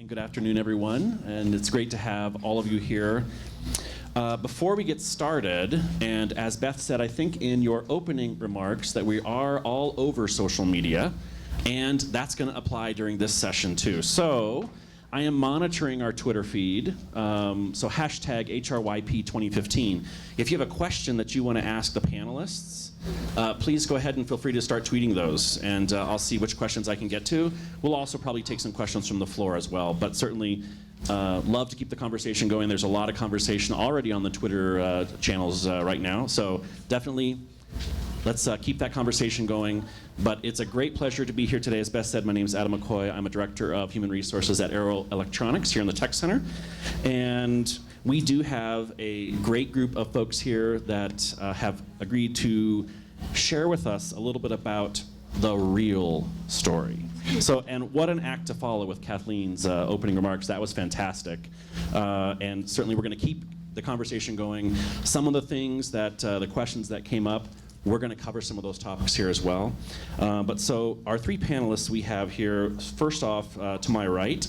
Good afternoon, everyone, and it's great to have all of you here. Before we get started, and as Beth said, I think in your opening remarks that we are all over social media, and that's going to apply during this session too. So I am monitoring our Twitter feed, so hashtag HRYP2015. If you have a question that you want to ask the panelists, please go ahead and feel free to start tweeting those, and I'll see which questions I can get to. We'll also probably take some questions from the floor as well, but certainly love to keep the conversation going. There's a lot of conversation already on the Twitter channels right now, so definitely let's keep that conversation going. But it's a great pleasure to be here today. As Beth said, my name is Adam McCoy. I'm a Director of Human Resources at Arrow Electronics here in the Tech Center. And we do have a great group of folks here that have agreed to share with us a little bit about the real story. So, and what an act to follow with Kathleen's opening remarks. That was fantastic. And certainly we're going to keep the conversation going. Some of the things that, the questions that came up, we're going to cover some of those topics here as well. But so our three panelists we have here, first off to my right,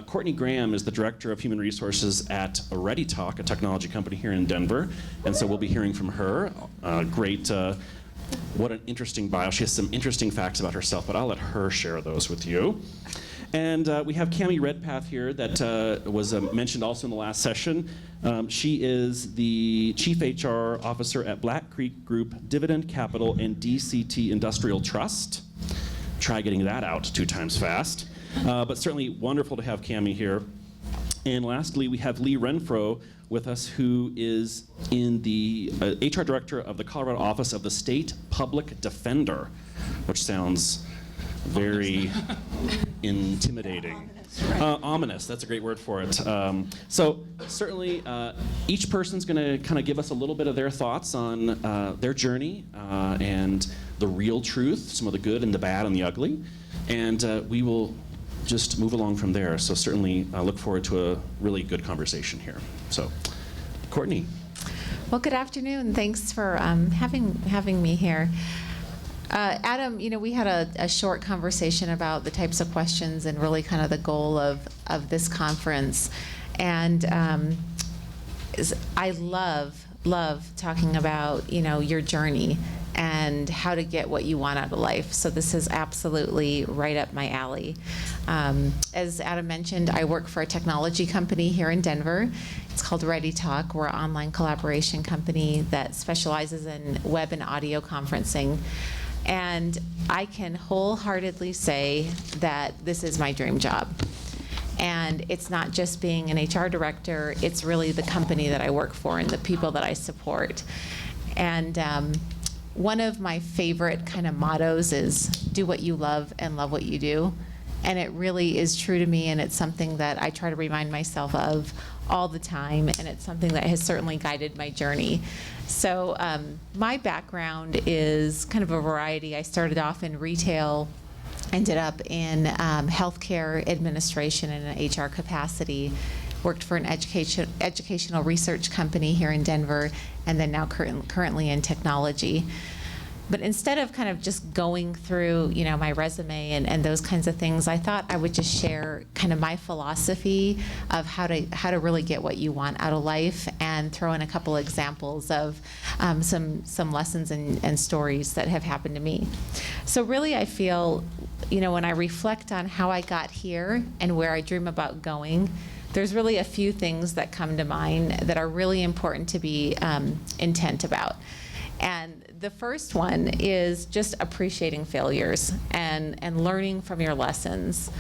Courtney Graham is the Director of Human Resources at ReadyTalk, a technology company here in Denver. And so we'll be hearing from her. Great, what an interesting bio. She has some interesting facts about herself, but I'll let her share those with you. And we have Cammie Redpath here that was mentioned also in the last session. She is the Chief HR Officer at Black Creek Group, Dividend Capital, and DCT Industrial Trust. Try getting that out 2 times fast. But certainly wonderful to have Cammie here. And lastly, we have Lee Renfrow with us, who is in the HR Director of the Colorado Office of the State Public Defender, which sounds very intimidating. Ominous, that's a great word for it. So certainly each person's going to kind of give us a little bit of their thoughts on their journey and the real truth, some of the good and the bad and the ugly. And we will just move along from there. So certainly look forward to a really good conversation here. So, Courtney. Well, good afternoon. Thanks for having me here. Adam, you know, we had a short conversation about the types of questions and really kind of the goal of this conference. And I love talking about, you know, your journey and how to get what you want out of life. So this is absolutely right up my alley. As Adam mentioned, I work for a technology company here in Denver. It's called ReadyTalk. We're an online collaboration company that specializes in web and audio conferencing. And I can wholeheartedly say that this is my dream job. And it's not just being an HR director, it's really the company that I work for and the people that I support. And one of my favorite kind of mottos is do what you love and love what you do. And it really is true to me, and it's something that I try to remind myself of all the time, and it's something that has certainly guided my journey. So my background is kind of a variety. I started off in retail, ended up in healthcare administration in an HR capacity, worked for an educational research company here in Denver, and then now currently in technology. But instead of kind of just going through, you know, my resume and those kinds of things, I thought I would just share kind of my philosophy of how to really get what you want out of life, and throw in a couple examples of some lessons and stories that have happened to me. So really, I feel, you know, when I reflect on how I got here and where I dream about going, there's really a few things that come to mind that are really important to be intent about. And the first one is just appreciating failures and learning from your lessons.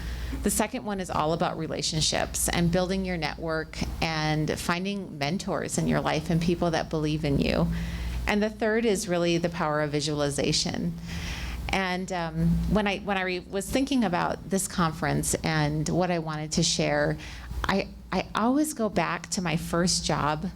The second one is all about relationships and building your network and finding mentors in your life and people that believe in you. And the third is really the power of visualization. And when I was thinking about this conference and what I wanted to share, I always go back to my first job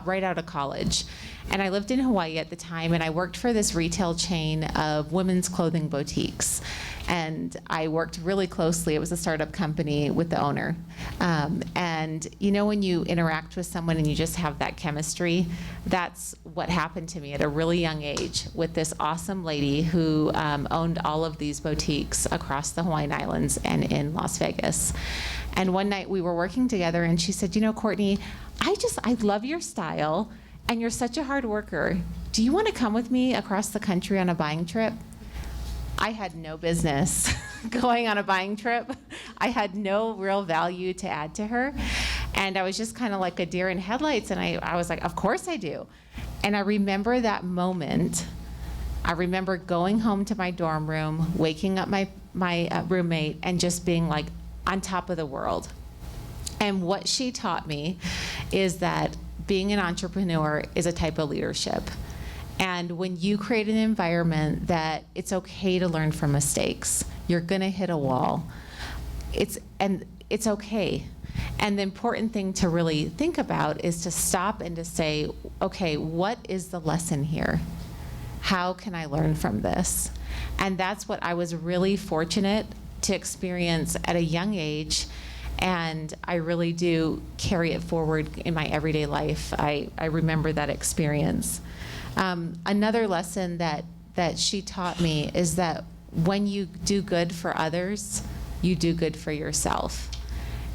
right out of college. And I lived in Hawaii at the time, and I worked for this retail chain of women's clothing boutiques. And I worked really closely. It was a startup company with the owner. And you know when you interact with someone and you just have that chemistry? That's what happened to me at a really young age with this awesome lady who owned all of these boutiques across the Hawaiian Islands and in Las Vegas. And one night we were working together and she said, you know, Courtney, I love your style and you're such a hard worker. Do you want to come with me across the country on a buying trip? I had no business going on a buying trip. I had no real value to add to her. And I was just kind of like a deer in headlights. And I was like, of course I do. And I remember that moment. I remember going home to my dorm room, waking up my roommate, and just being like on top of the world. And what she taught me is that being an entrepreneur is a type of leadership. And when you create an environment that it's okay to learn from mistakes, you're gonna hit a wall. It's okay. And the important thing to really think about is to stop and to say, okay, what is the lesson here? How can I learn from this? And that's what I was really fortunate to experience at a young age. And I really do carry it forward in my everyday life. I remember that experience. Another lesson that she taught me is that when you do good for others, you do good for yourself.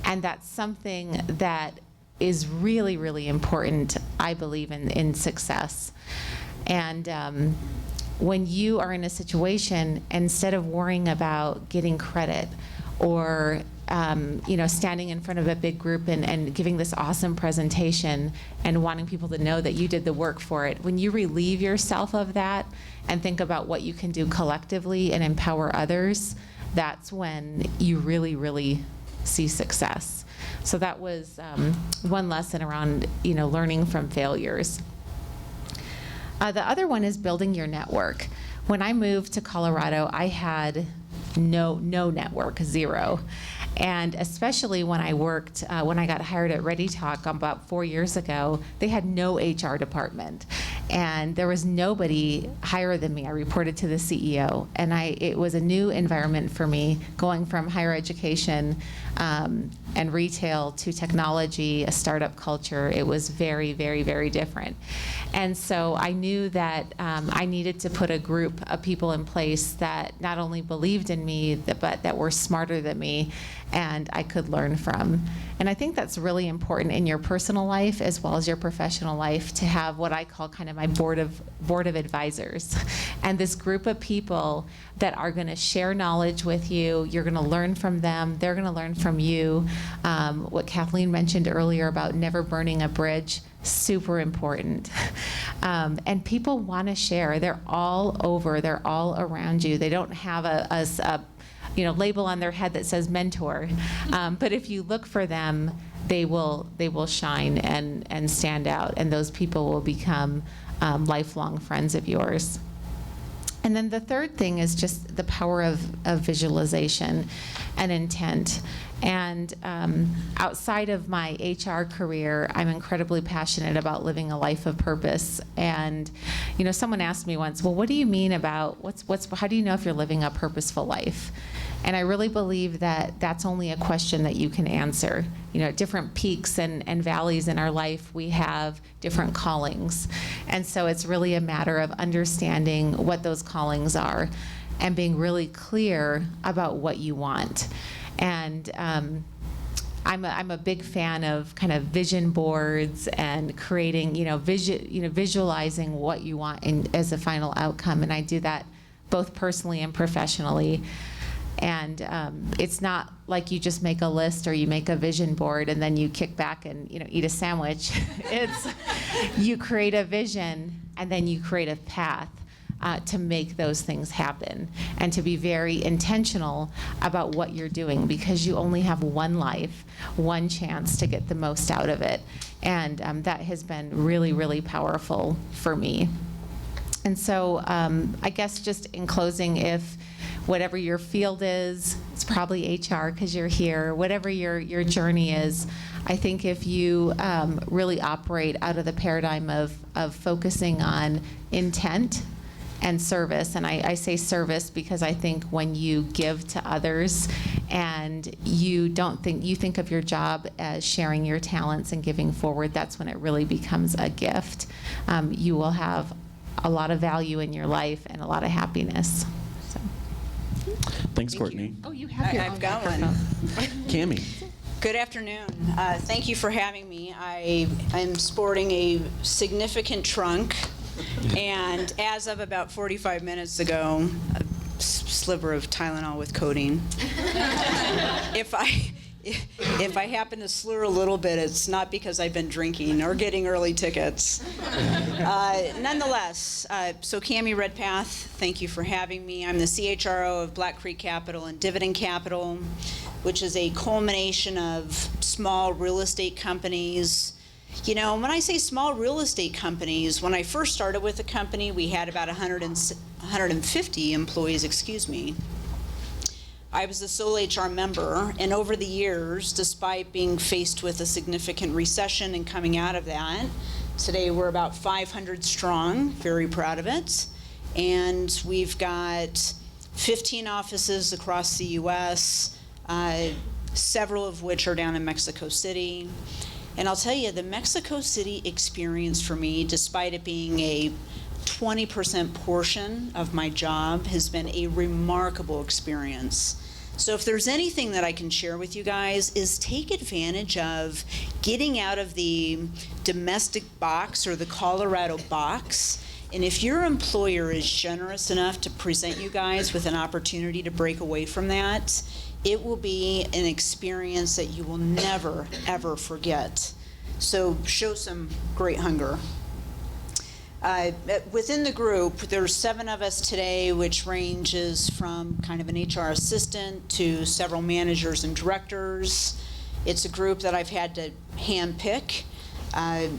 And that's something that is really, really important, I believe, in success. And when you are in a situation, instead of worrying about getting credit or standing in front of a big group and giving this awesome presentation and wanting people to know that you did the work for it, when you relieve yourself of that and think about what you can do collectively and empower others, that's when you really, really see success. So that was one lesson around learning from failures. The other one is building your network. When I moved to Colorado, I had no network, zero. And especially when I worked, when I got hired at ReadyTalk about 4 years ago, they had no HR department. And there was nobody higher than me. I reported to the CEO. And it was a new environment for me, going from higher education and retail to technology, a startup culture. It was very, very, very different. And so I knew that I needed to put a group of people in place that not only believed in me, but that were smarter than me and I could learn from. And I think that's really important in your personal life as well as your professional life, to have what I call kind of my board of advisors. And this group of people that are gonna share knowledge with you, you're gonna learn from them, they're gonna learn from you. What Kathleen mentioned earlier about never burning a bridge, super important. And people wanna share. They're all over, they're all around you. They don't have a label on their head that says mentor. But if you look for them, they will shine and stand out, and those people will become lifelong friends of yours. And then the third thing is just the power of visualization and intent. And outside of my HR career, I'm incredibly passionate about living a life of purpose. And someone asked me once, well, what do you mean about how do you know if you're living a purposeful life? And I really believe that that's only a question that you can answer. At different peaks and valleys in our life, we have different callings. And so it's really a matter of understanding what those callings are and being really clear about what you want. And I'm a big fan of kind of vision boards and creating, visualizing what you want as a final outcome. And I do that both personally and professionally. And it's not like you just make a list or you make a vision board and then you kick back and eat a sandwich. It's you create a vision and then you create a path to make those things happen, and to be very intentional about what you're doing, because you only have one life, one chance to get the most out of it. And that has been really, really powerful for me. And so I guess just in closing, if whatever your field is, it's probably HR because you're here, whatever your journey is, I think if you really operate out of the paradigm of focusing on intent and service. And I say service because I think when you give to others and you think of your job as sharing your talents and giving forward, that's when it really becomes a gift. You will have a lot of value in your life and a lot of happiness. So. Thanks, Courtney. Oh, you have your own I've got microphone. one. Cammie. Good afternoon. Thank you for having me. I'm sporting a significant trunk, and as of about 45 minutes ago, a sliver of Tylenol with codeine. If I happen to slur a little bit, it's not because I've been drinking or getting early tickets. Nonetheless, so Cammie, Redpath, thank you for having me. I'm the CHRO of Black Creek Capital and Dividend Capital, which is a culmination of small real estate companies. You know, when I say small real estate companies, when I first started with the company, we had about 150 employees, I was the sole HR member, and over the years, despite being faced with a significant recession and coming out of that, today we're about 500 strong, very proud of it, and we've got 15 offices across the U.S., several of which are down in Mexico City. And I'll tell you, the Mexico City experience for me, despite it being a 20% portion of my job, has been a remarkable experience. So if there's anything that I can share with you guys is take advantage of getting out of the domestic box or the Colorado box. And if your employer is generous enough to present you guys with an opportunity to break away from that, it will be an experience that you will never, ever forget. So show some great hunger. Within the group, there's 7 of us today, which ranges from kind of an HR assistant to several managers and directors. It's a group that I've had to handpick. I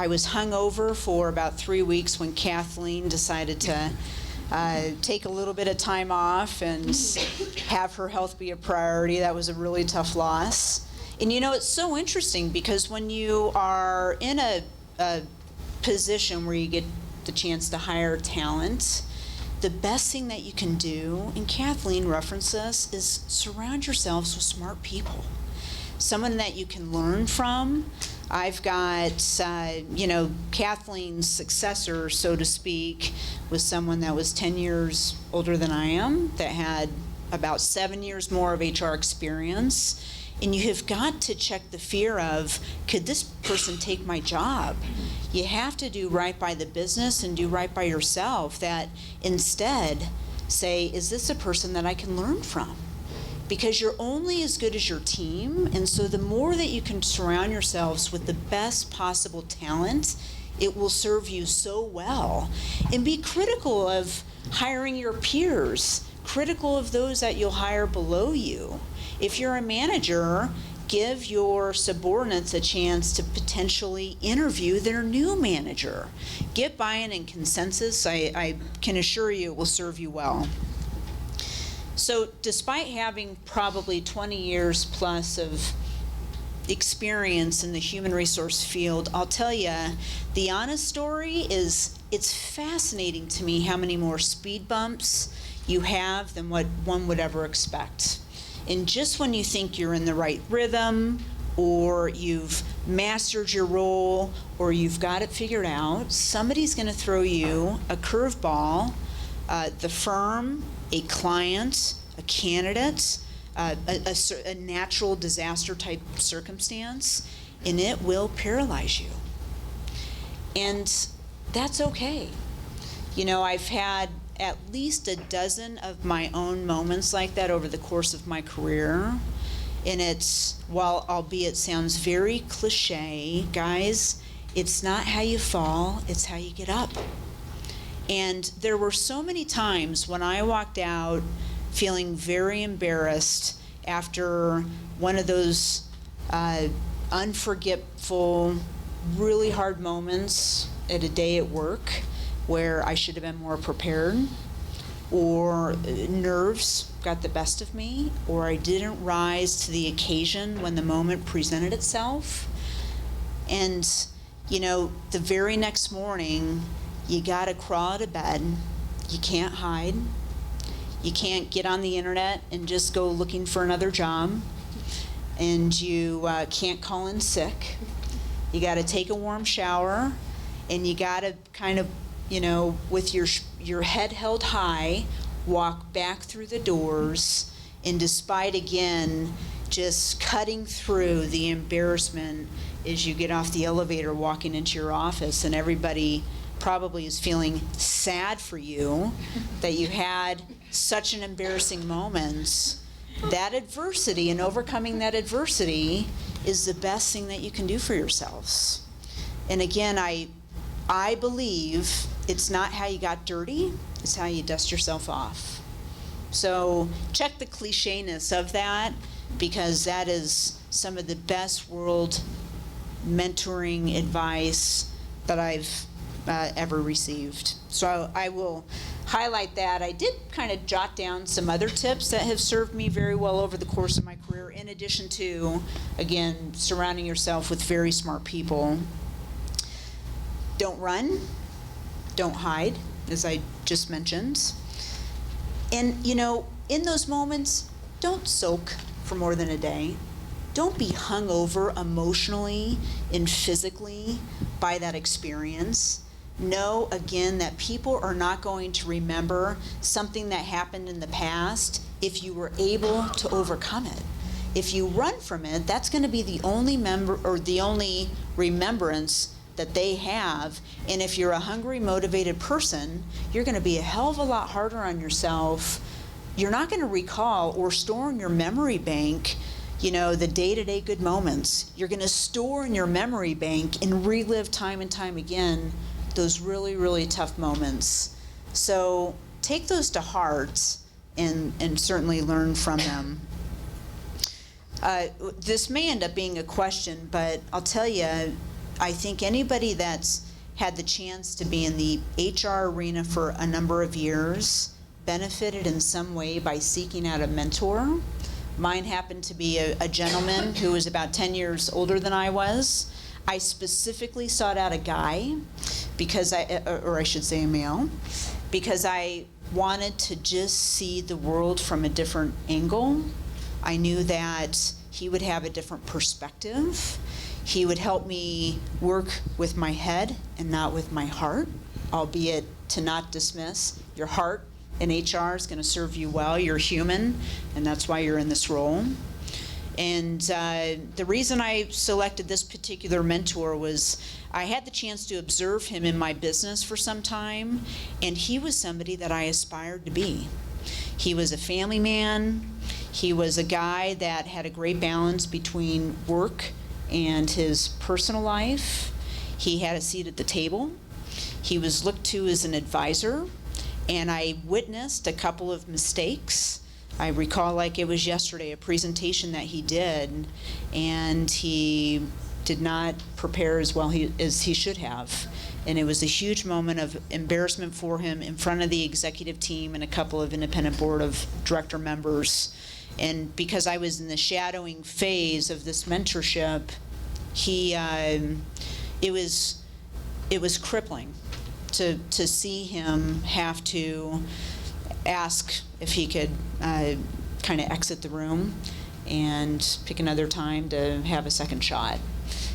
was hungover for about 3 weeks when Kathleen decided to take a little bit of time off and have her health be a priority. That was a really tough loss. And you know, it's so interesting because when you are in a position where you get the chance to hire talent, the best thing that you can do, and Kathleen referenced this, is surround yourselves with smart people. Someone that you can learn from. I've got, Kathleen's successor, so to speak, was someone that was 10 years older than I am, that had about 7 years more of HR experience. And you have got to check the fear of, could this person take my job? You have to do right by the business and do right by yourself, that instead say, is this a person that I can learn from? Because you're only as good as your team, and so the more that you can surround yourselves with the best possible talent, it will serve you so well. And be critical of hiring your peers, critical of those that you'll hire below you. If you're a manager, give your subordinates a chance to potentially interview their new manager. Get buy-in and consensus. I can assure you it will serve you well. So despite having probably 20 years plus of experience in the human resource field, I'll tell you, the honest story is it's fascinating to me how many more speed bumps you have than what one would ever expect. And just when you think you're in the right rhythm, or you've mastered your role, or you've got it figured out, somebody's going to throw you a curveball. The firm, a client, a candidate, a natural disaster type circumstance, and it will paralyze you. And that's okay. You know, I've had at least a dozen of my own moments like that over the course of my career. And it's, while albeit sounds very cliche, guys, it's not how you fall, it's how you get up. And there were so many times when I walked out feeling very embarrassed after one of those unforgetful, really hard moments at a day at work where I should have been more prepared, or nerves got the best of me, or I didn't rise to the occasion when the moment presented itself. And, you know, the very next morning, you gotta crawl out of bed, You can't hide. You can't get on the internet and just go looking for another job. And you can't call in sick. You got to take a warm shower, and you got to kind of, with your head held high, walk back through the doors, and despite, again, just cutting through the embarrassment as you get off the elevator walking into your office, and everybody probably is feeling sad for you that you had such an embarrassing moment. That adversity and overcoming that adversity is the best thing that you can do for yourselves. And again, I believe it's not how you got dirty, it's how you dust yourself off. So check the clichéness of that, because that is some of the best world mentoring advice that I've ever received. So I will highlight that. I did kind of jot down some other tips that have served me very well over the course of my career, in addition to, again, surrounding yourself with very smart people. Don't run, don't hide, as I just mentioned. And, in those moments, don't soak for more than a day. Don't be hung over emotionally and physically by that experience. Know, again, that people are not going to remember something that happened in the past if you were able to overcome it. If you run from it, that's going to be the only remembrance that they have. And if you're a hungry, motivated person, you're going to be a hell of a lot harder on yourself. You're not going to recall or store in your memory bank, the day-to-day good moments. You're going to store in your memory bank and relive time and time again those really, really tough moments. So take those to heart and certainly learn from them. This may end up being a question, but I'll tell you, I think anybody that's had the chance to be in the HR arena for a number of years benefited in some way by seeking out a mentor. Mine happened to be a gentleman who was about 10 years older than I was. I specifically sought out a guy because or I should say a male, because I wanted to just see the world from a different angle. I knew that he would have a different perspective. He would help me work with my head and not with my heart, albeit to not dismiss. Your heart in HR is going to serve you well. You're human, and that's why you're in this role. And the reason I selected this particular mentor was I had the chance to observe him in my business for some time, and he was somebody that I aspired to be. He was a family man. He was a guy that had a great balance between work and his personal life. He had a seat at the table. He was looked to as an advisor, and I witnessed a couple of mistakes. I recall like it was yesterday, a presentation that he did, and he did not prepare as well as he should have. And it was a huge moment of embarrassment for him in front of the executive team and a couple of independent board of director members. And because I was in the shadowing phase of this mentorship, it was crippling to see him have to ask if he could kind of exit the room and pick another time to have a second shot.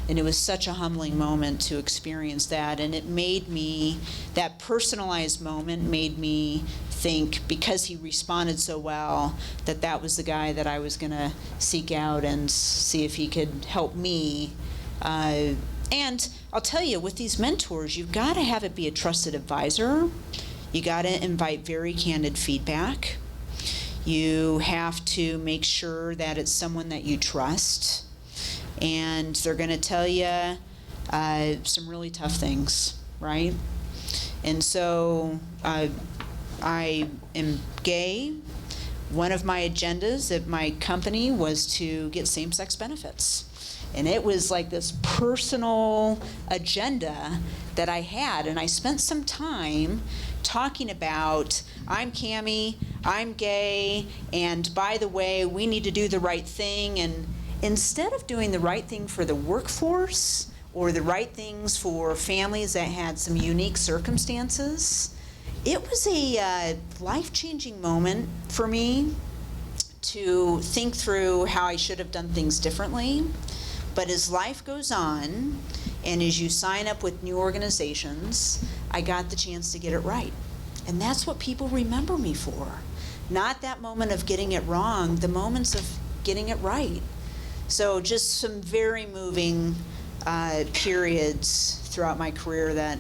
And it was such a humbling moment to experience that, and it made me, that personalized moment made me think, because he responded so well, that was the guy that I was going to seek out and see if he could help me. And I'll tell you, with these mentors, you've got to have it be a trusted advisor. You got to invite very candid feedback. You have to make sure that it's someone that you trust, and they're going to tell you some really tough things, right? And so I am gay. One of my agendas at my company was to get same-sex benefits. And it was like this personal agenda that I had. And I spent some time talking about, I'm Cammie, I'm gay, and by the way, we need to do the right thing. And instead of doing the right thing for the workforce or the right things for families that had some unique circumstances, it was a life-changing moment for me to think through how I should have done things differently. But as life goes on, and as you sign up with new organizations, I got the chance to get it right. And that's what people remember me for. Not that moment of getting it wrong, the moments of getting it right. So just some very moving periods throughout my career that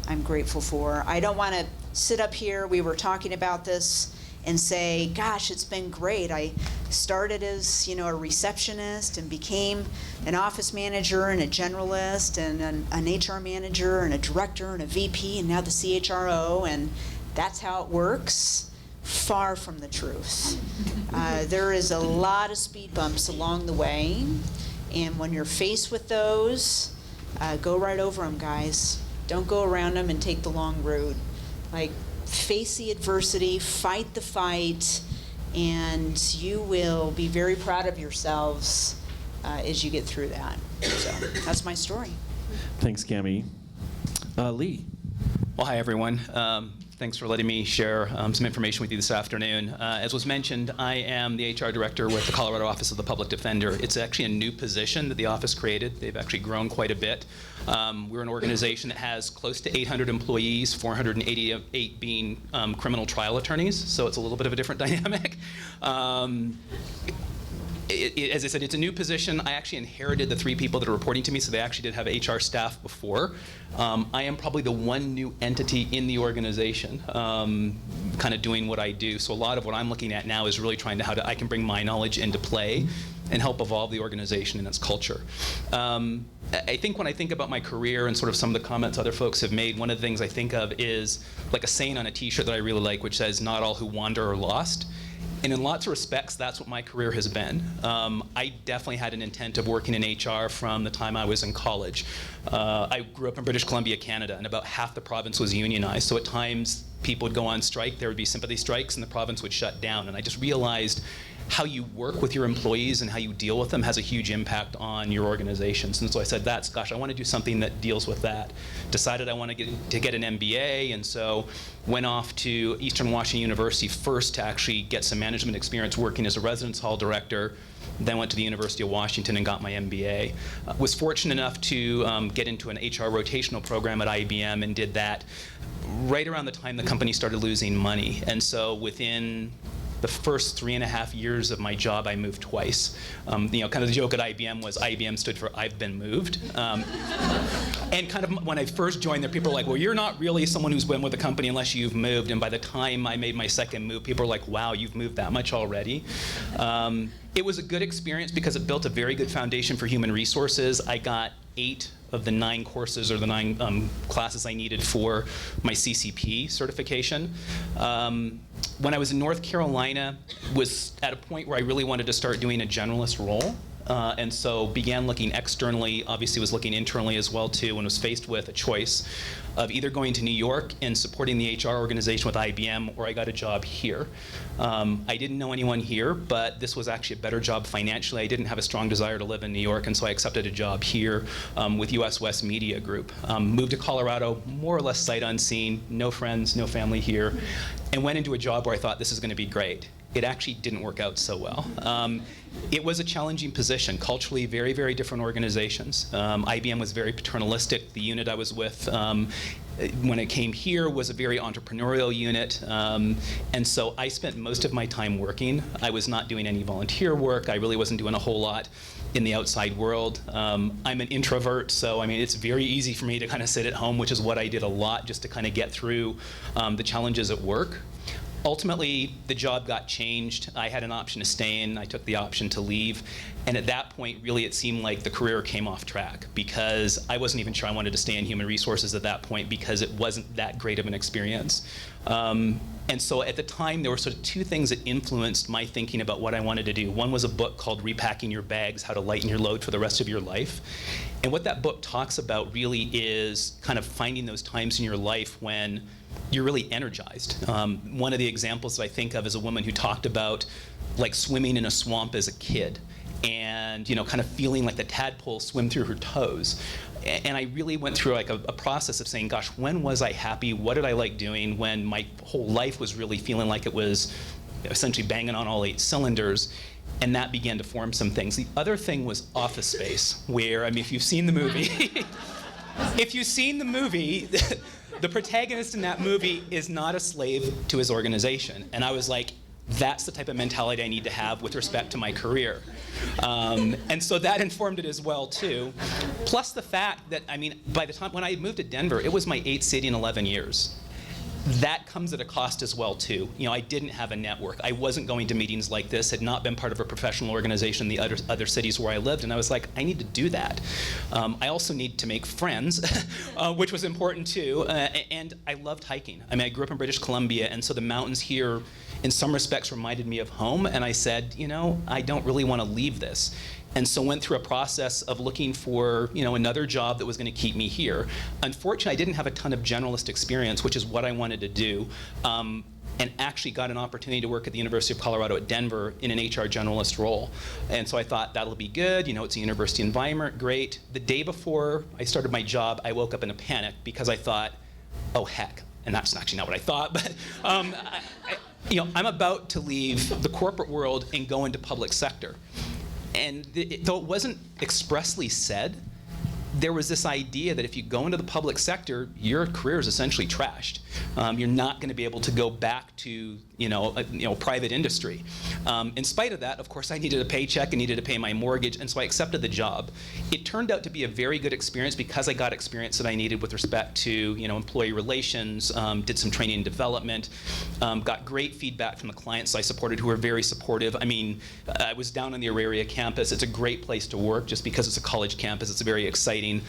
I'm grateful for. I don't want to sit up here, we were talking about this, and say, gosh, it's been great. I started as, a receptionist and became an office manager and a generalist and an HR manager and a director and a VP and now the CHRO, and that's how it works. Far from the truth. There is a lot of speed bumps along the way, and when you're faced with those, go right over them, guys. Don't go around them and take the long route. Like, face the adversity, fight the fight, and you will be very proud of yourselves as you get through that. So that's my story. Thanks, Cammie. Lee. Well, hi, everyone. Thanks for letting me share some information with you this afternoon. As was mentioned, I am the HR director with the Colorado Office of the Public Defender. It's actually a new position that the office created. They've actually grown quite a bit. We're an organization that has close to 800 employees, 488 being criminal trial attorneys, so it's a little bit of a different dynamic. As I said, it's a new position. I actually inherited the 3 people that are reporting to me, so they actually did have HR staff before. I am probably the one new entity in the organization, kind of doing what I do. So a lot of what I'm looking at now is really trying to I can bring my knowledge into play and help evolve the organization and its culture. I think when I think about my career and sort of some of the comments other folks have made, one of the things I think of is like a saying on a t-shirt that I really like, which says, "Not all who wander are lost." And in lots of respects, that's what my career has been. I definitely had an intent of working in HR from the time I was in college. I grew up in British Columbia, Canada, and about half the province was unionized. So at times, people would go on strike, there would be sympathy strikes, and the province would shut down. And I just realized how you work with your employees and how you deal with them has a huge impact on your organizations. And so I said, gosh, I want to do something that deals with that. Decided I want to get an MBA, and so went off to Eastern Washington University first to actually get some management experience working as a residence hall director, then went to the University of Washington and got my MBA. Was fortunate enough to get into an HR rotational program at IBM and did that right around the time the company started losing money. And so within the first 3.5 years of my job, I moved twice. Kind of the joke at IBM was IBM stood for I've been moved. And kind of when I first joined there, people were like, well, you're not really someone who's been with the company unless you've moved. And by the time I made my second move, people were like, wow, you've moved that much already. It was a good experience because it built a very good foundation for human resources. I got 8 of the 9 courses or the 9 classes I needed for my CCP certification. When I was in North Carolina, was at a point where I really wanted to start doing a generalist role. And so began looking externally, obviously was looking internally as well too, and was faced with a choice of either going to New York and supporting the HR organization with IBM, or I got a job here. I didn't know anyone here, but this was actually a better job financially. I didn't have a strong desire to live in New York, and so I accepted a job here with US West Media Group. Moved to Colorado, more or less sight unseen, no friends, no family here, and went into a job where I thought this is going to be great. It actually didn't work out so well. It was a challenging position, culturally very, very different organizations. IBM was very paternalistic. The unit I was with when it came here was a very entrepreneurial unit. And so I spent most of my time working. I was not doing any volunteer work. I really wasn't doing a whole lot in the outside world. I'm an introvert, so I mean, it's very easy for me to kind of sit at home, which is what I did a lot just to kind of get through the challenges at work. Ultimately, the job got changed. I had an option to stay in. I took the option to leave. And at that point, really, it seemed like the career came off track because I wasn't even sure I wanted to stay in human resources at that point because it wasn't that great of an experience. And so at the time, there were sort of 2 things that influenced my thinking about what I wanted to do. One was a book called Repacking Your Bags, How to Lighten Your Load for the Rest of Your Life. And what that book talks about really is kind of finding those times in your life when you're really energized. One of the examples that I think of is a woman who talked about like swimming in a swamp as a kid. and kind of feeling like the tadpole swim through her toes. And I really went through like a process of saying, gosh, when was I happy? What did I like doing when my whole life was really feeling like it was essentially banging on all 8 cylinders? And that began to form some things. The other thing was Office Space, where, I mean, if you've seen the movie, the protagonist in that movie is not a slave to his organization. And I was like, that's the type of mentality I need to have with respect to my career. And so that informed it as well, too. Plus the fact that, I mean, by the time when I moved to Denver, it was my 8th city in 11 years. That comes at a cost as well, too. I didn't have a network. I wasn't going to meetings like this, had not been part of a professional organization in the other cities where I lived, and I was like, I need to do that. I also need to make friends, which was important, too, and I loved hiking. I mean, I grew up in British Columbia, and so the mountains here, in some respects, reminded me of home, and I said, I don't really want to leave this. And so went through a process of looking for, another job that was going to keep me here. Unfortunately, I didn't have a ton of generalist experience, which is what I wanted to do, and actually got an opportunity to work at the University of Colorado at Denver in an HR generalist role. And so I thought, that'll be good. It's a university environment, great. The day before I started my job, I woke up in a panic because I thought, oh, heck. And that's actually not what I thought, but I'm about to leave the corporate world and go into public sector. And though it wasn't expressly said, there was this idea that if you go into the public sector, your career is essentially trashed. You're not going to be able to go back to private industry. In spite of that, of course, I needed a paycheck and needed to pay my mortgage, and so I accepted the job. It turned out to be a very good experience because I got experience that I needed with respect to employee relations, did some training and development, got great feedback from the clients I supported who were very supportive. I mean, I was down on the Auraria campus. It's a great place to work just because it's a college campus. It's very exciting.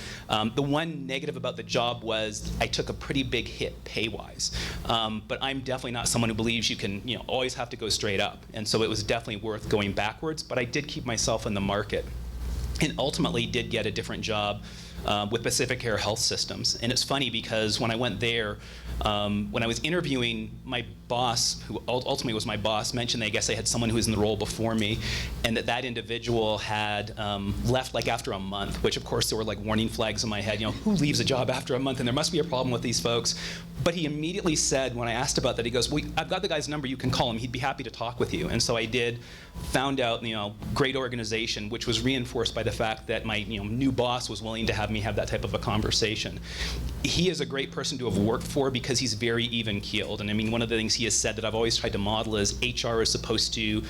The one negative about the job was I took a pretty big hit pay-wise, but I'm definitely not someone who believes you can always have to go straight up, and so it was definitely worth going backwards, but I did keep myself in the market and ultimately did get a different job with Pacific Care Health Systems. And it's funny because when I went there, when I was interviewing, my boss, who ultimately was my boss, mentioned that I guess they had someone who was in the role before me, and that individual had left like after a month, which of course there were like warning flags in my head, who leaves a job after a month, and there must be a problem with these folks. But he immediately said, when I asked about that, he goes, well, I've got the guy's number, you can call him, he'd be happy to talk with you. And so I did, found out, great organization, which was reinforced by the fact that my new boss was willing to have me have that type of a conversation. He is a great person to have worked for because he's very even-keeled. And I mean, one of the things he has said that I've always tried to model is HR is supposed to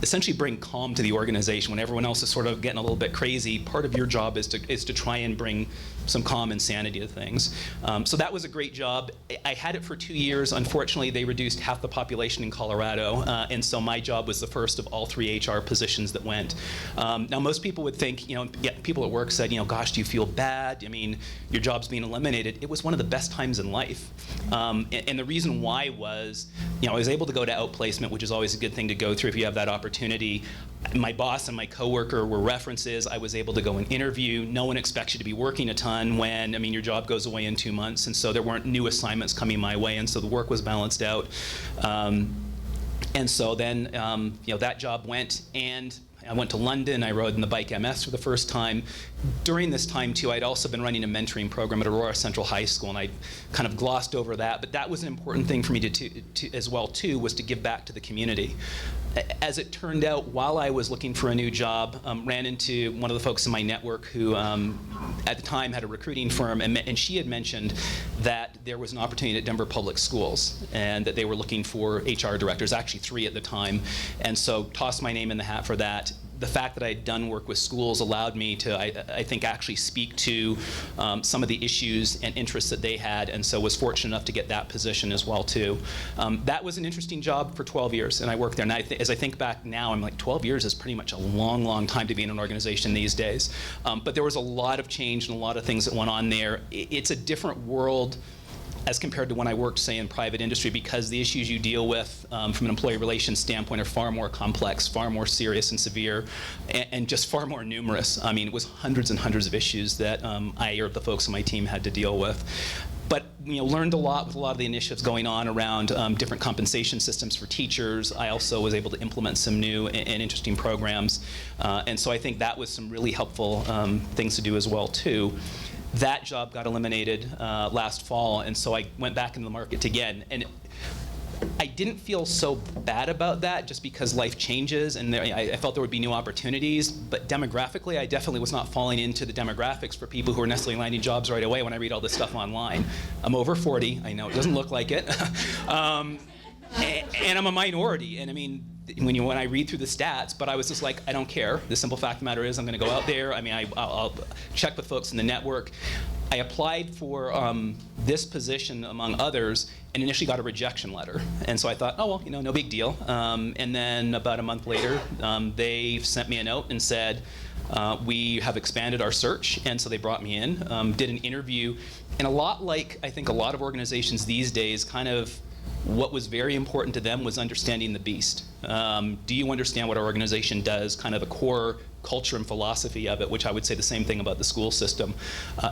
essentially bring calm to the organization. When everyone else is sort of getting a little bit crazy, part of your job is to try and bring some calm and sanity to things. So that was a great job. I had it for 2 years. Unfortunately, they reduced half the population in Colorado, and so my job was the first of all 3 HR positions that went. Now, most people would think, people at work said, gosh, do you feel bad? I mean, your job's being eliminated. It was one of the best times in life. And the reason why was, I was able to go to outplacement, which is always a good thing to go through if you have that opportunity. My boss and my coworker were references. I was able to go and interview. No one expects you to be working a ton when, your job goes away in 2 months, and so there weren't new assignments coming my way, and so the work was balanced out. And so then, that job went, and I went to London. I rode in the bike MS for the first time. During this time, too, I'd also been running a mentoring program at Aurora Central High School, and I kind of glossed over that. But that was an important thing for me to as well, too, was to give back to the community. As it turned out, while I was looking for a new job, ran into one of the folks in my network who, at the time, had a recruiting firm, and she had mentioned that there was an opportunity at Denver Public Schools, and that they were looking for HR directors, actually 3 at the time, and so tossed my name in the hat for that. The fact that I had done work with schools allowed me to, I think, actually speak to some of the issues and interests that they had, and so was fortunate enough to get that position as well, too. That was an interesting job for 12 years, and I worked there. And as I think back now, I'm like, 12 years is pretty much a long, long time to be in an organization these days. But there was a lot of change and a lot of things that went on there. It's a different world as compared to when I worked, say, in private industry, because the issues you deal with from an employee relations standpoint are far more complex, far more serious and severe, and just far more numerous. I mean, it was hundreds and hundreds of issues that I or the folks on my team had to deal with. But learned a lot with a lot of the initiatives going on around different compensation systems for teachers. I also was able to implement some new and interesting programs. And so I think that was some really helpful things to do as well, too. That job got eliminated last fall, and so I went back into the market again. And I didn't feel so bad about that just because life changes, and I felt there would be new opportunities. But demographically, I definitely was not falling into the demographics for people who are necessarily landing jobs right away when I read all this stuff online. I'm over 40. I know it doesn't look like it. And I'm a minority. And I mean, when I read through the stats, but I was just like, I don't care. The simple fact of the matter is I'm going to go out there. I mean, I'll check with folks in the network. I applied for this position, among others, and initially got a rejection letter. And so I thought, oh, well, no big deal. And then about a month later, they sent me a note and said, we have expanded our search. And so they brought me in, did an interview. And a lot like, I think, a lot of organizations these days, kind of what was very important to them was understanding the beast. Do you understand what our organization does, kind of the core culture and philosophy of it, which I would say the same thing about the school system.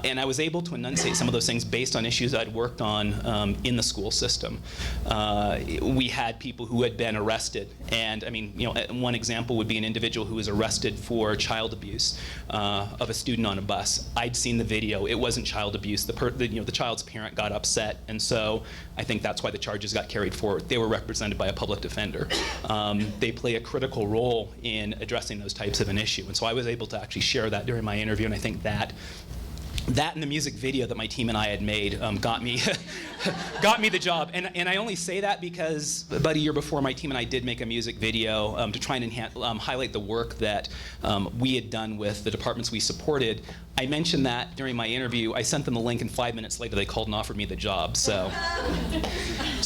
And I was able to enunciate some of those things based on issues I'd worked on in the school system. We had people who had been arrested, and I mean, one example would be an individual who was arrested for child abuse of a student on a bus. I'd seen the video. It wasn't child abuse. The child's parent got upset, and so I think that's why the charges got carried forward. They were represented by a public defender. They play a critical role in addressing those types of an issue. And so I was able to actually share that during my interview, and I think that and the music video that my team and I had made got me the job. And I only say that because about a year before, my team and I did make a music video to try and highlight the work that we had done with the departments we supported. I mentioned that during my interview. I sent them the link, and 5 minutes later they called and offered me the job. So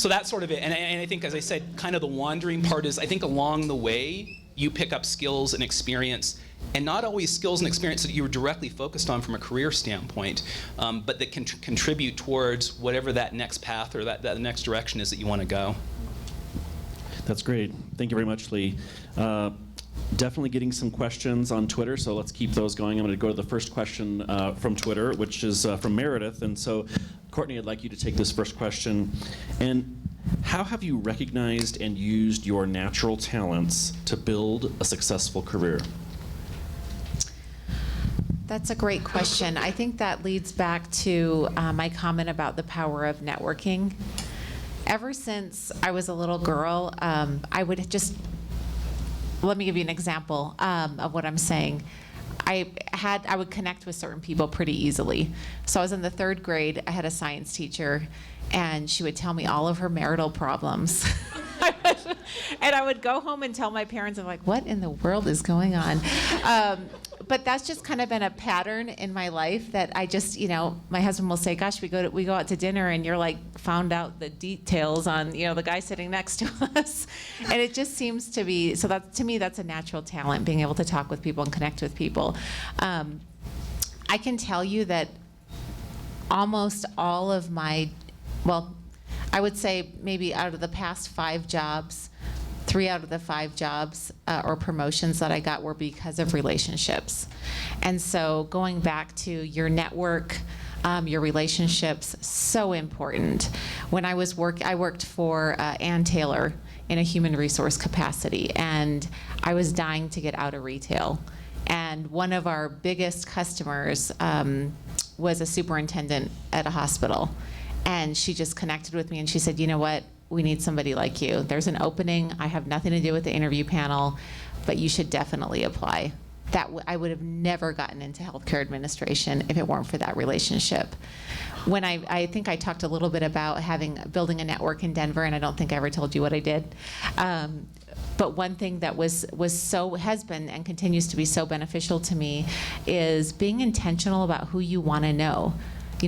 that's sort of it. And I think, as I said, kind of the wandering part is, I think along the way, you pick up skills and experience, and not always skills and experience that you were directly focused on from a career standpoint, but that can contribute towards whatever that next path or that next direction is that you want to go. That's great. Thank you very much, Lee. Definitely getting some questions on Twitter, so let's keep those going. I'm going to go to the first question from Twitter, which is from Meredith. And so, Courtney, I'd like you to take this first question. And how have you recognized and used your natural talents to build a successful career? That's a great question. I think that leads back to my comment about the power of networking. Ever since I was a little girl, I would just, let me give you an example of what I'm saying. I would connect with certain people pretty easily. So I was in the 3rd grade, I had a science teacher, and she would tell me all of her marital problems. And I would go home and tell my parents, I'm like, what in the world is going on? But that's just kind of been a pattern in my life that I just, my husband will say, gosh, we go out to dinner and you're like found out the details on, the guy sitting next to us. And it just seems to be, so that, to me, that's a natural talent, being able to talk with people and connect with people. I can tell you that almost all of my, I would say maybe out of the past 5 jobs, 3 out of the 5 jobs or promotions that I got were because of relationships. And so going back to your network, your relationships, so important. When I worked for Ann Taylor in a human resource capacity, and I was dying to get out of retail. And one of our biggest customers was a superintendent at a hospital. And she just connected with me and she said, you know what? We need somebody like you. There's an opening. I have nothing to do with the interview panel, but you should definitely apply. I would have never gotten into healthcare administration if it weren't for that relationship. When I think I talked a little bit about building a network in Denver, and I don't think I ever told you what I did. But one thing that has been and continues to be so beneficial to me is being intentional about who you want to know.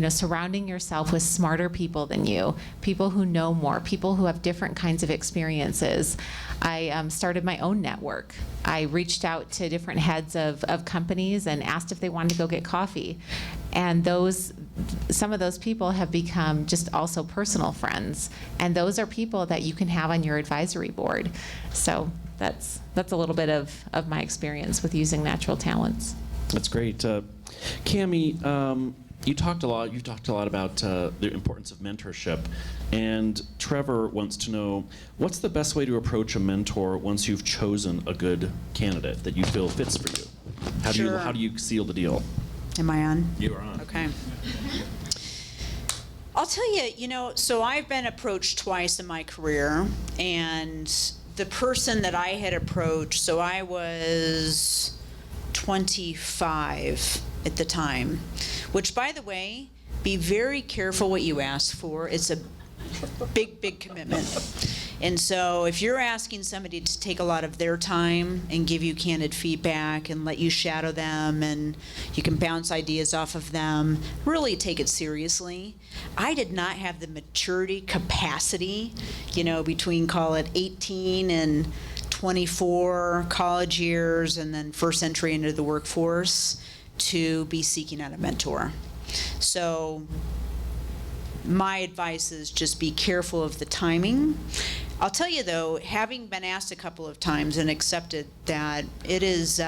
Surrounding yourself with smarter people than you, people who know more, people who have different kinds of experiences. I started my own network. I reached out to different heads of companies and asked if they wanted to go get coffee. And some of those people have become just also personal friends. And those are people that you can have on your advisory board. So that's a little bit of my experience with using natural talents. That's great. Cammie, You've talked a lot about the importance of mentorship, and Trevor wants to know, what's the best way to approach a mentor once you've chosen a good candidate that you feel fits for you? Sure. How do you seal the deal? Am I on? You are on. Okay. I'll tell you, so I've been approached twice in my career, and the person that I had approached, so I was 25 at the time, which, by the way, be very careful what you ask for. It's a big commitment. And so if you're asking somebody to take a lot of their time and give you candid feedback and let you shadow them and you can bounce ideas off of them, really take it seriously. I did not have the maturity capacity, between, call it 18 and 24 college years and then first entry into the workforce to be seeking out a mentor. So my advice is just be careful of the timing. I'll tell you though, having been asked a couple of times and accepted that, it was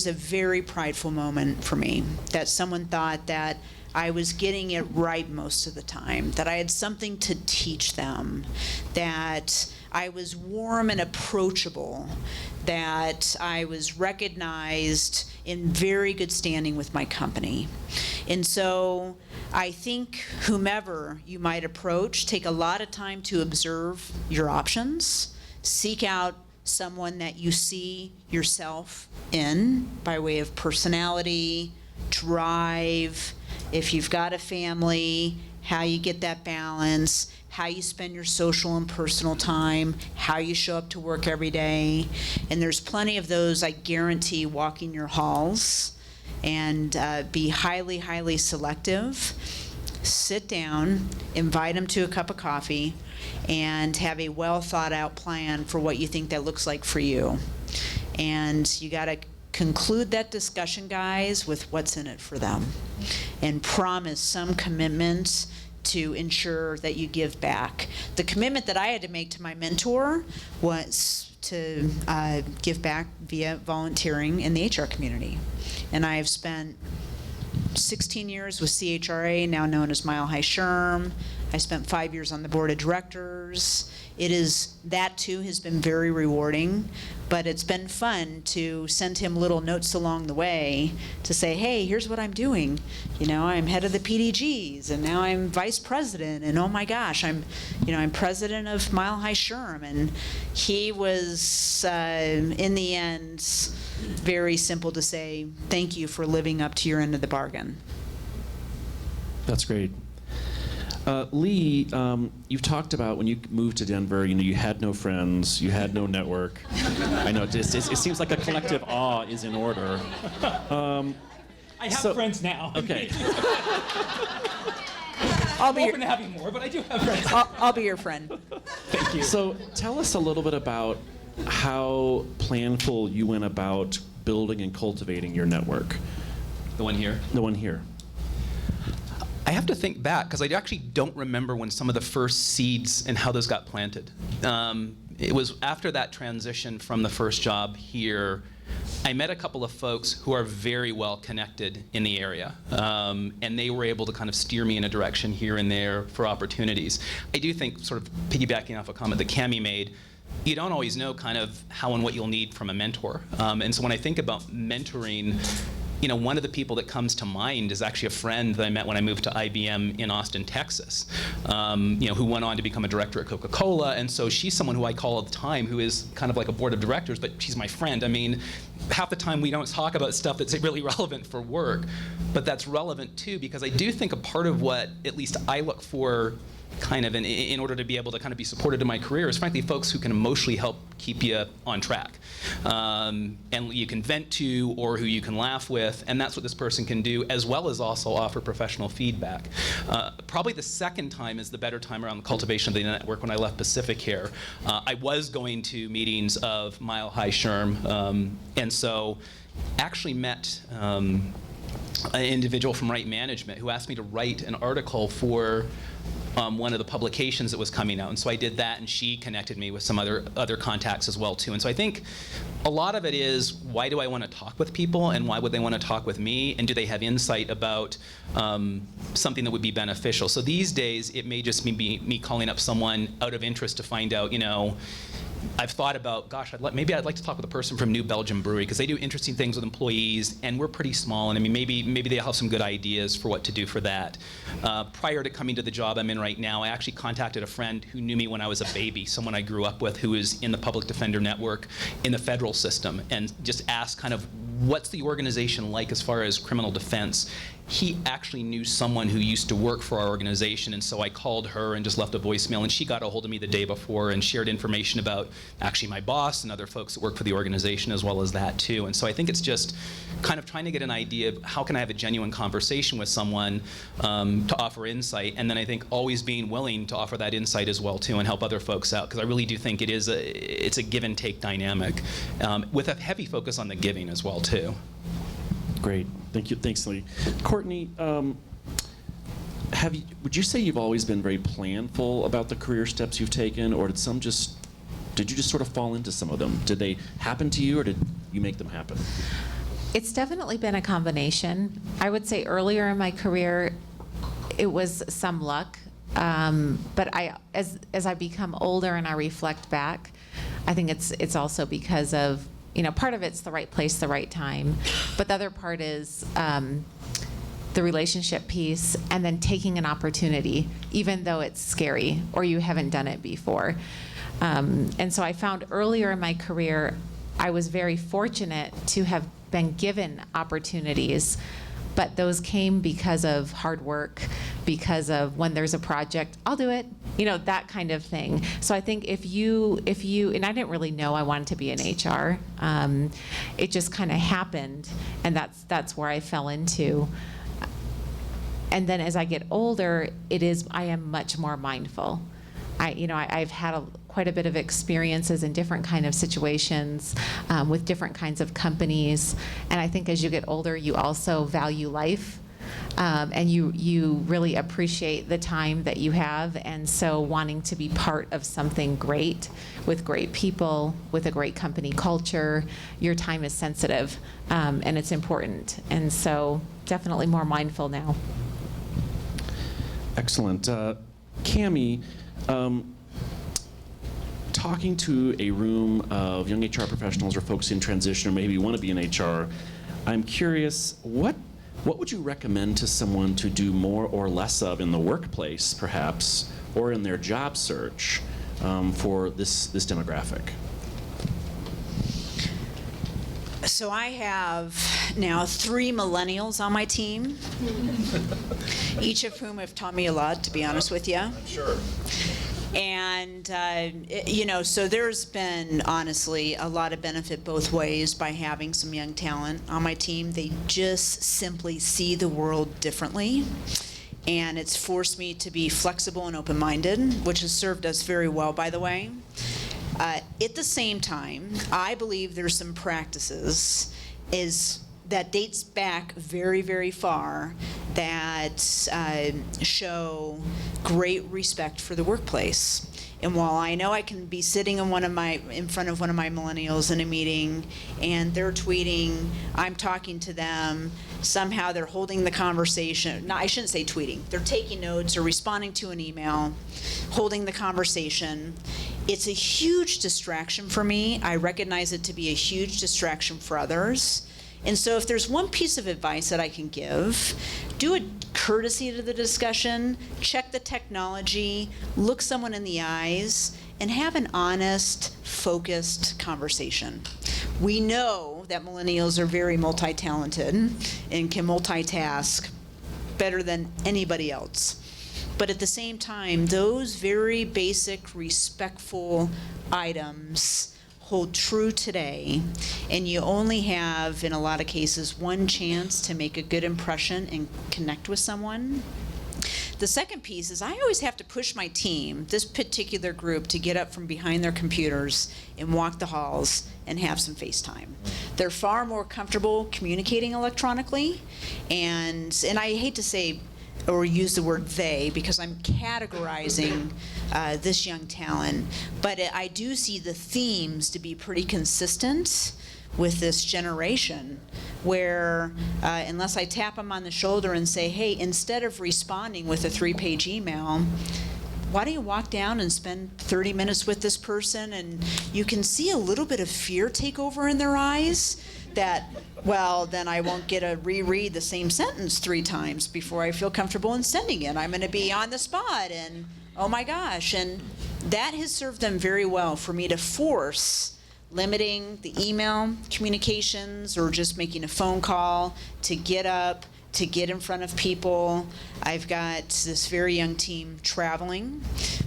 a very prideful moment for me that someone thought that I was getting it right most of the time, that I had something to teach them, that I was warm and approachable, that I was recognized in very good standing with my company. And so I think whomever you might approach, take a lot of time to observe your options, seek out someone that you see yourself in by way of personality, drive, if you've got a family, how you get that balance, how you spend your social and personal time, how you show up to work every day. And there's plenty of those, I guarantee, walking your halls. And be highly selective. Sit down, invite them to a cup of coffee, and have a well thought out plan for what you think that looks like for you. And you got to conclude that discussion, guys, with what's in it for them, and promise some commitment to ensure that you give back. The commitment that I had to make to my mentor was to give back via volunteering in the HR community. And I have spent 16 years with CHRA, now known as Mile High SHRM. I spent 5 years on the board of directors. That too has been very rewarding, but it's been fun to send him little notes along the way to say, hey, here's what I'm doing. I'm head of the PDGs, and now I'm vice president, and oh my gosh, I'm president of Mile High SHRM. And he was, in the end, very simple to say, thank you for living up to your end of the bargain. That's great. Lee, you've talked about when you moved to Denver, you had no friends, you had no network. I know, it seems like a collective awe is in order. I have friends now. Okay. I'm open to having more, but I do have friends. I'll be your friend. Thank you. So tell us a little bit about how planful you went about building and cultivating your network. The one here? The one here. I have to think back, because I actually don't remember when some of the first seeds and how those got planted. It was after that transition from the first job here, I met a couple of folks who are very well connected in the area, and they were able to kind of steer me in a direction here and there for opportunities. I do think, sort of piggybacking off a comment that Cammie made, you don't always know kind of how and what you'll need from a mentor. And so when I think about mentoring, one of the people that comes to mind is actually a friend that I met when I moved to IBM in Austin, Texas, who went on to become a director at Coca-Cola. And so she's someone who I call all the time, who is kind of like a board of directors, but she's my friend. I mean, half the time we don't talk about stuff that's really relevant for work, but that's relevant too, because I do think a part of what at least I look for kind of in order to be able to kind of be supported in my career is frankly folks who can emotionally help keep you on track, and you can vent to, or who you can laugh with, and that's what this person can do, as well as also offer professional feedback. Probably the second time is the better time around the cultivation of the network. When I left Pacific here, I was going to meetings of Mile High SHRM, and so actually met an individual from Right Management who asked me to write an article for one of the publications that was coming out. And so I did that, and she connected me with some other contacts as well, too. And so I think a lot of it is, why do I want to talk with people, and why would they want to talk with me, and do they have insight about something that would be beneficial? So these days, it may just be me calling up someone out of interest to find out, I've thought about, gosh, maybe I'd like to talk with a person from New Belgium Brewery, because they do interesting things with employees, and we're pretty small, and I mean, maybe they'll have some good ideas for what to do for that. Prior to coming to the job I'm in right now, I actually contacted a friend who knew me when I was a baby, someone I grew up with who is in the public defender network in the federal system, and just asked kind of, what's the organization like as far as criminal defense? He actually knew someone who used to work for our organization, and so I called her and just left a voicemail, and she got a hold of me the day before and shared information about actually my boss and other folks that work for the organization as well as that too. And so I think it's just kind of trying to get an idea of how can I have a genuine conversation with someone to offer insight, and then I think always being willing to offer that insight as well too and help other folks out, because I really do think it's a give and take dynamic with a heavy focus on the giving as well too. Great. Thank you. Thanks, Lee. Courtney, would you say you've always been very planful about the career steps you've taken, or did you just sort of fall into some of them? Did they happen to you, or did you make them happen? It's definitely been a combination. I would say earlier in my career, it was some luck. But as I become older and I reflect back, I think it's also because of, part of it's the right place, the right time, but the other part is the relationship piece, and then taking an opportunity, even though it's scary or you haven't done it before. And so I found earlier in my career, I was very fortunate to have been given opportunities, but those came because of hard work, because of when there's a project, I'll do it, that kind of thing. So I think if you, and I didn't really know I wanted to be in HR, it just kind of happened, and that's where I fell into. And then as I get older, I am much more mindful. I've had quite a bit of experiences in different kind of situations with different kinds of companies, and I think as you get older, you also value life, and you really appreciate the time that you have, and so wanting to be part of something great with great people, with a great company culture, your time is sensitive, and it's important, and so definitely more mindful now. Excellent. Cammie, talking to a room of young HR professionals or folks in transition, or maybe want to be in HR, I'm curious, what would you recommend to someone to do more or less of in the workplace, perhaps, or in their job search for this demographic? So I have now 3 millennials on my team, each of whom have taught me a lot, to be honest with you. I'm sure. And, so there's been, honestly, a lot of benefit both ways by having some young talent on my team. They just simply see the world differently. And it's forced me to be flexible and open-minded, which has served us very well, by the way. At the same time, I believe there's some practices that dates back very, very far that show great respect for the workplace. And while I know I can be sitting in front of one of my millennials in a meeting, and they're tweeting, I'm talking to them, somehow they're holding the conversation. No, I shouldn't say tweeting. They're taking notes or responding to an email, holding the conversation. It's a huge distraction for me. I recognize it to be a huge distraction for others. And so if there's one piece of advice that I can give, do a courtesy to the discussion, check the technology, look someone in the eyes, and have an honest, focused conversation. We know that millennials are very multi-talented and can multitask better than anybody else. But at the same time, those very basic, respectful items hold true today, and you only have, in a lot of cases, one chance to make a good impression and connect with someone. The second piece is I always have to push my team, this particular group, to get up from behind their computers and walk the halls and have some face time. They're far more comfortable communicating electronically, and I hate to say or use the word they because I'm categorizing this young talent, but I do see the themes to be pretty consistent with this generation, where unless I tap them on the shoulder and say, hey, instead of responding with a 3-page email, why don't you walk down and spend 30 minutes with this person? And you can see a little bit of fear take over in their eyes that, well, then I won't get to reread the same sentence 3 times before I feel comfortable in sending it. I'm going to be on the spot, and oh my gosh. And that has served them very well for me to force limiting the email communications or just making a phone call, to get up, to get in front of people. I've got this very young team traveling,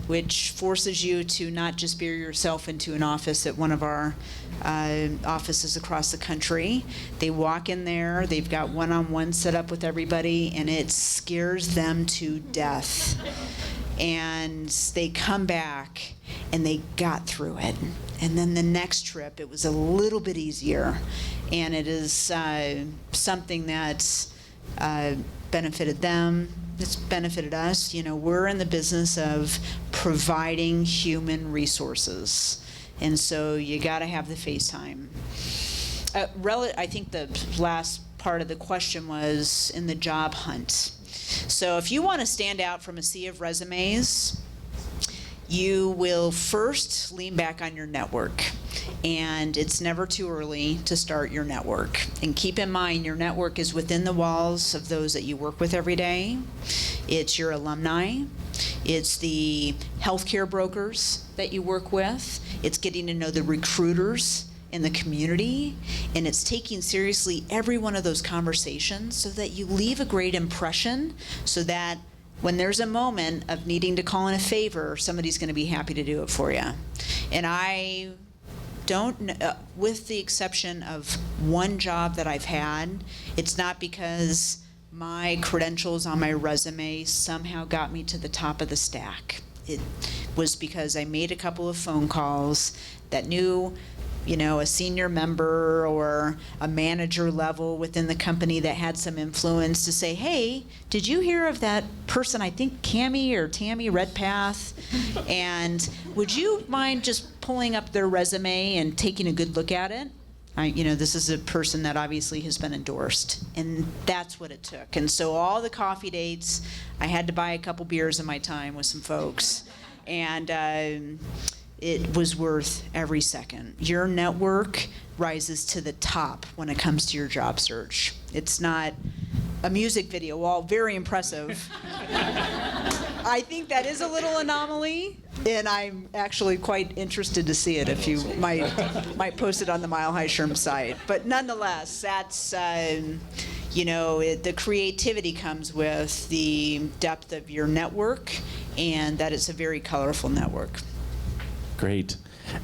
which forces you to not just bury yourself into an office at one of our offices across the country. They walk in there, they've got one-on-one set up with everybody, and it scares them to death. And they come back and they got through it. And then the next trip, it was a little bit easier. And it is something that's benefited them. It's benefited us. You know, we're in the business of providing human resources. And so you got to have the FaceTime. I think the last part of the question was in the job hunt. So if you want to stand out from a sea of resumes, you will first lean back on your network. And it's never too early to start your network. And keep in mind, your network is within the walls of those that you work with every day. It's your alumni. It's the healthcare brokers that you work with. It's getting to know the recruiters in the community. And it's taking seriously every one of those conversations so that you leave a great impression, so that when there's a moment of needing to call in a favor, somebody's going to be happy to do it for you. And I don't, with the exception of one job that I've had, it's not because my credentials on my resume somehow got me to the top of the stack. It was because I made a couple of phone calls that knew, you know, a senior member or a manager level within the company that had some influence to say, hey, did you hear of that person, I think Cammie or Tammy, Redpath? And would you mind just pulling up their resume and taking a good look at it? You know, this is a person that obviously has been endorsed, and that's what it took. And so all the coffee dates, I had to buy a couple beers in my time with some folks, and it was worth every second. Your network rises to the top when it comes to your job search. It's not a music video, while very impressive. I think that is a little anomaly, and I'm actually quite interested to see it if you might post it on the Mile High SHRM site. But nonetheless, that's, you know, the creativity comes with the depth of your network, and that it's a very colorful network. Great.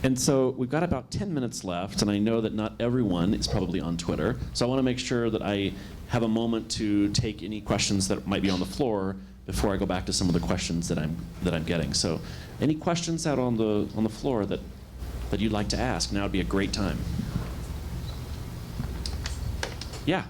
And so we've got about 10 minutes left, and I know that not everyone is probably on Twitter. So I want to make sure that I have a moment to take any questions that might be on the floor before I go back to some of the questions that I'm getting. So any questions out on the floor that you'd like to ask? Now would be a great time. Yeah.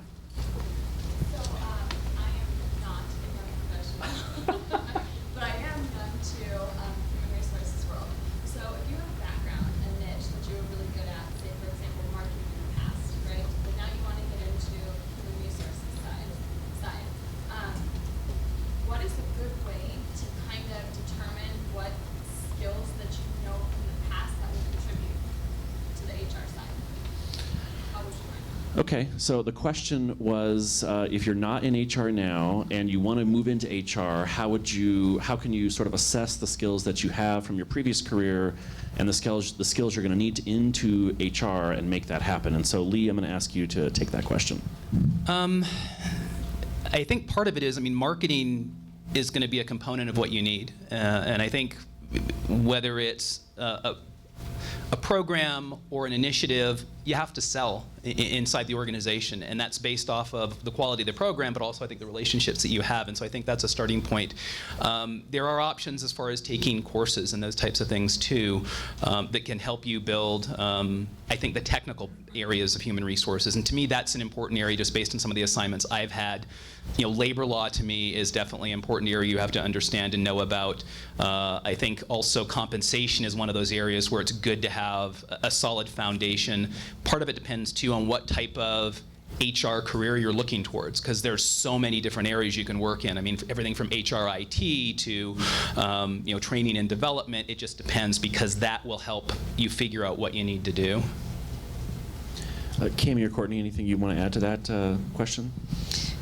Okay, so the question was, if you're not in HR now and you want to move into HR, how can you sort of assess the skills that you have from your previous career and the skills you're going to need into HR and make that happen? And so, Lee, I'm going to ask you to take that question. I think part of it is, marketing is going to be a component of what you need, and I think whether it's a program or an initiative, you have to sell inside the organization, and that's based off of the quality of the program, but also I think the relationships that you have, and so I think that's a starting point. There are options as far as taking courses and those types of things too that can help you build, I think, the technical areas of human resources, and to me that's an important area just based on some of the assignments I've had. You know, labor law to me is definitely an important area you have to understand and know about. I think also compensation is one of those areas where it's good to have a solid foundation. Part of it depends too on what type of HR career you're looking towards, because there's so many different areas you can work in. I mean, everything from HRYT to you know, training and development. It just depends, because that will help you figure out what you need to do. Cammie or Courtney, anything you want to add to that question?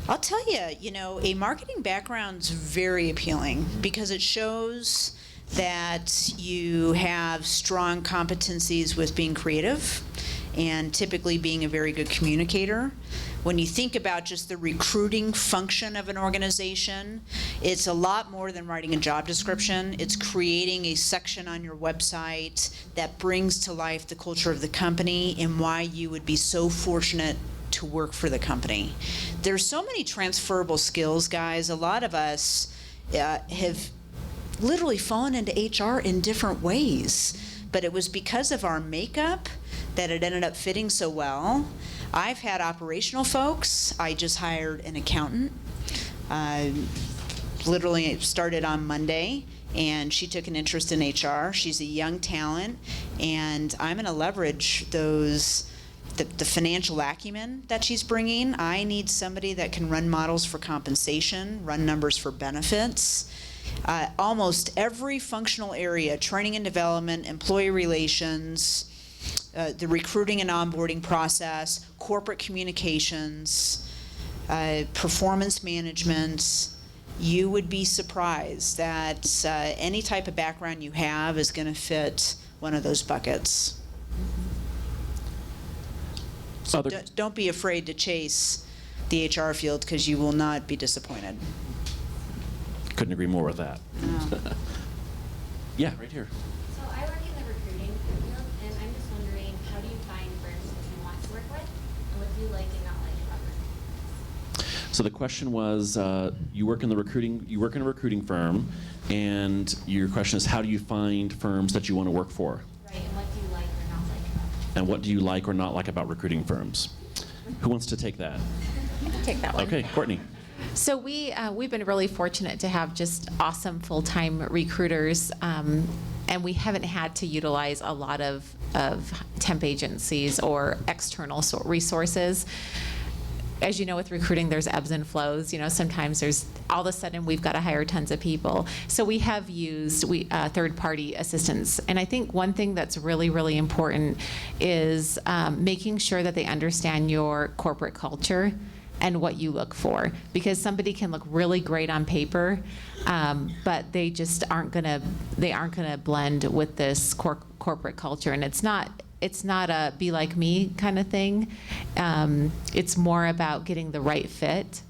I'll tell you, you know, a marketing background's very appealing because it shows that you have strong competencies with being creative and typically being a very good communicator. When you think about just the recruiting function of an organization, it's a lot more than writing a job description. It's creating a section on your website that brings to life the culture of the company and why you would be so fortunate to work for the company. There's so many transferable skills, guys. A lot of us have literally fallen into HR in different ways, but it was because of our makeup that it ended up fitting so well. I've had operational folks. I just hired an accountant. Literally started on Monday, and she took an interest in HR. She's a young talent, and I'm going to leverage those the financial acumen that she's bringing. I need somebody that can run models for compensation, run numbers for benefits. Almost every functional area, training and development, employee relations, the recruiting and onboarding process, corporate communications, performance management. You would be surprised that any type of background you have is going to fit one of those buckets. So don't be afraid to chase the HR field, because you will not be disappointed. Couldn't agree more with that. No. Yeah, right here. So I work in the recruiting field, and I'm just wondering, how do you find firms that you want to work with, and what do you like and not like about working? So the question was, you work in a recruiting firm, and your question is, how do you find firms that you want to work for? Right, and what do you like or not like about them? And what do you like or not like about recruiting firms? Who wants to take that? I can take that one. Okay, Courtney. So we've been really fortunate to have just awesome full-time recruiters, and we haven't had to utilize a lot of temp agencies or external resources. As you know, with recruiting, there's ebbs and flows. You know, sometimes there's all of a sudden we've got to hire tons of people. So we have used third-party assistants, and I think one thing that's really, really important is making sure that they understand your corporate culture and what you look for, because somebody can look really great on paper, but they just aren't gonna blend with this corporate culture, and it's not a be like me kind of thing. It's more about getting the right fit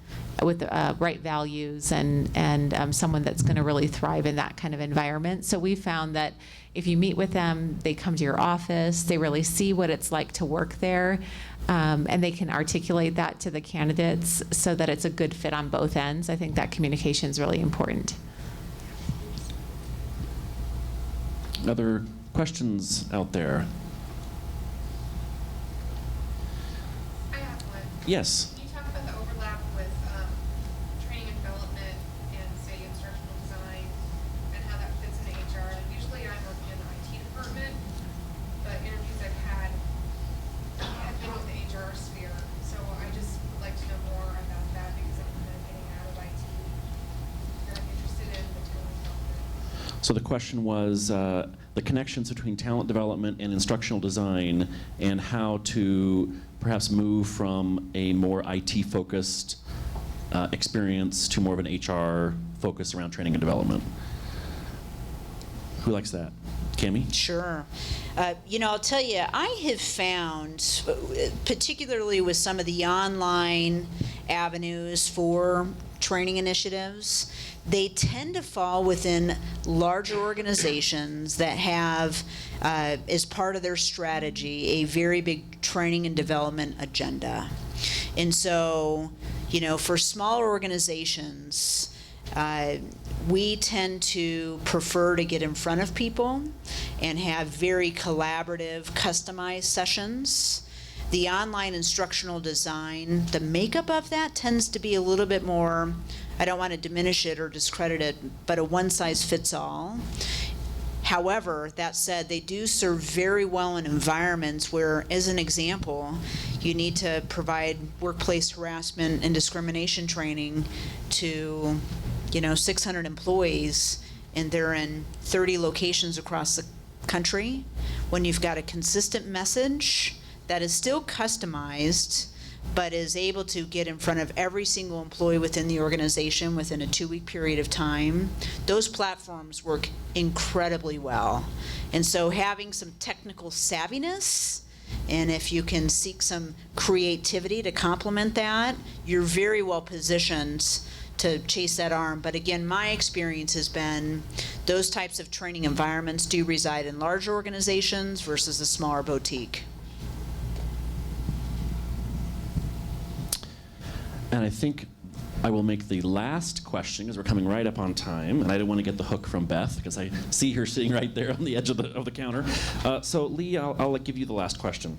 with the right values and someone that's going to really thrive in that kind of environment. So we found that if you meet with them, they come to your office, they really see what it's like to work there, and they can articulate that to the candidates so that it's a good fit on both ends. I think that communication is really important. Other questions out there? I have one. Yes. Can you talk about the overlap with training and development and, say, instructional design, and how that fits into HR? Usually I'm working in the IT department, but interviews I've had have been with the HR sphere. So I just would like to know more about that, because I'm kind of getting out of IT. And I'm interested in material development. So the question was the connections between talent development and instructional design, and how to perhaps move from a more IT-focused experience to more of an HR focus around training and development. Who likes that? Cammie? Sure. You know, I'll tell you, I have found, particularly with some of the online avenues for training initiatives, they tend to fall within larger organizations that have, as part of their strategy, a very big training and development agenda. And so, you know, for smaller organizations, we tend to prefer to get in front of people and have very collaborative, customized sessions. The online instructional design, the makeup of that tends to be a little bit more, I don't want to diminish it or discredit it, but a one-size-fits-all. However, that said, they do serve very well in environments where, as an example, you need to provide workplace harassment and discrimination training to, you know, 600 employees, and they're in 30 locations across the country. When you've got a consistent message that is still customized, but is able to get in front of every single employee within the organization within a 2-week period of time, those platforms work incredibly well. And so having some technical savviness, and if you can seek some creativity to complement that, you're very well positioned to chase that arm. But again, my experience has been those types of training environments do reside in larger organizations versus a smaller boutique. And I think I will make the last question, as we're coming right up on time, and I didn't want to get the hook from Beth, because I see her sitting right there on the edge of the counter. So Lee, I'll give you the last question.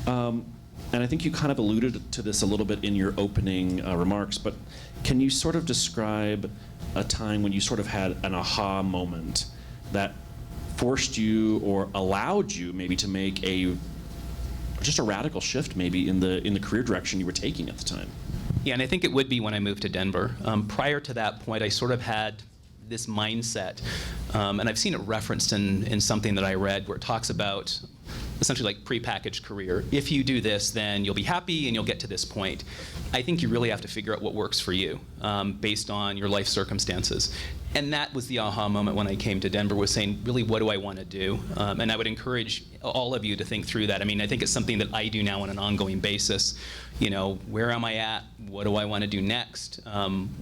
And I think you kind of alluded to this a little bit in your opening remarks, but can you sort of describe a time when you sort of had an aha moment that forced you or allowed you maybe to make just a radical shift maybe in the career direction you were taking at the time? Yeah, and I think it would be when I moved to Denver. Prior to that point, I sort of had this mindset, and I've seen it referenced in something that I read where it talks about essentially like prepackaged career. If you do this, then you'll be happy and you'll get to this point. I think you really have to figure out what works for you based on your life circumstances. And that was the aha moment when I came to Denver, was saying, really, what do I want to do? And I would encourage all of you to think through that. I mean, I think it's something that I do now on an ongoing basis. You know, where am I at? What do I want to do next?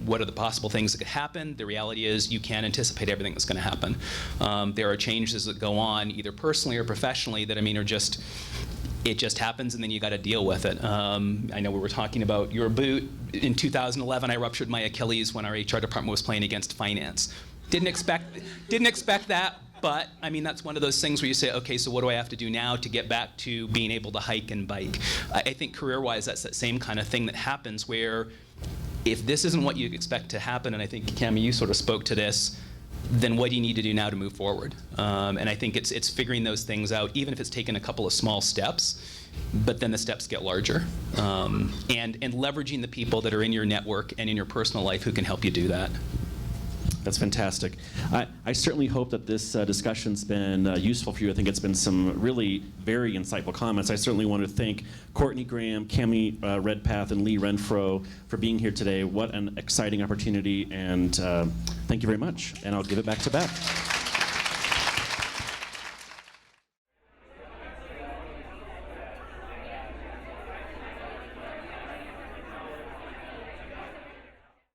What are the possible things that could happen? The reality is you can't anticipate everything that's going to happen. There are changes that go on, either personally or professionally, that, I mean, are just, it just happens, and then you got to deal with it. I know we were talking about your boot. In 2011, I ruptured my Achilles when our HR department was playing against finance. Didn't expect that, but I mean, that's one of those things where you say, okay, so what do I have to do now to get back to being able to hike and bike? I think career-wise, that's that same kind of thing that happens where if this isn't what you expect to happen, and I think, Cammie, you sort of spoke to this, then what do you need to do now to move forward? And I think it's figuring those things out, even if it's taken a couple of small steps, but then the steps get larger. And leveraging the people that are in your network and in your personal life who can help you do that. That's fantastic. I certainly hope that this discussion's been useful for you. I think it's been some really very insightful comments. I certainly want to thank Courtney Graham, Cammie Redpath, and Lee Renfrow for being here today. What an exciting opportunity, and thank you very much. And I'll give it back to Beth.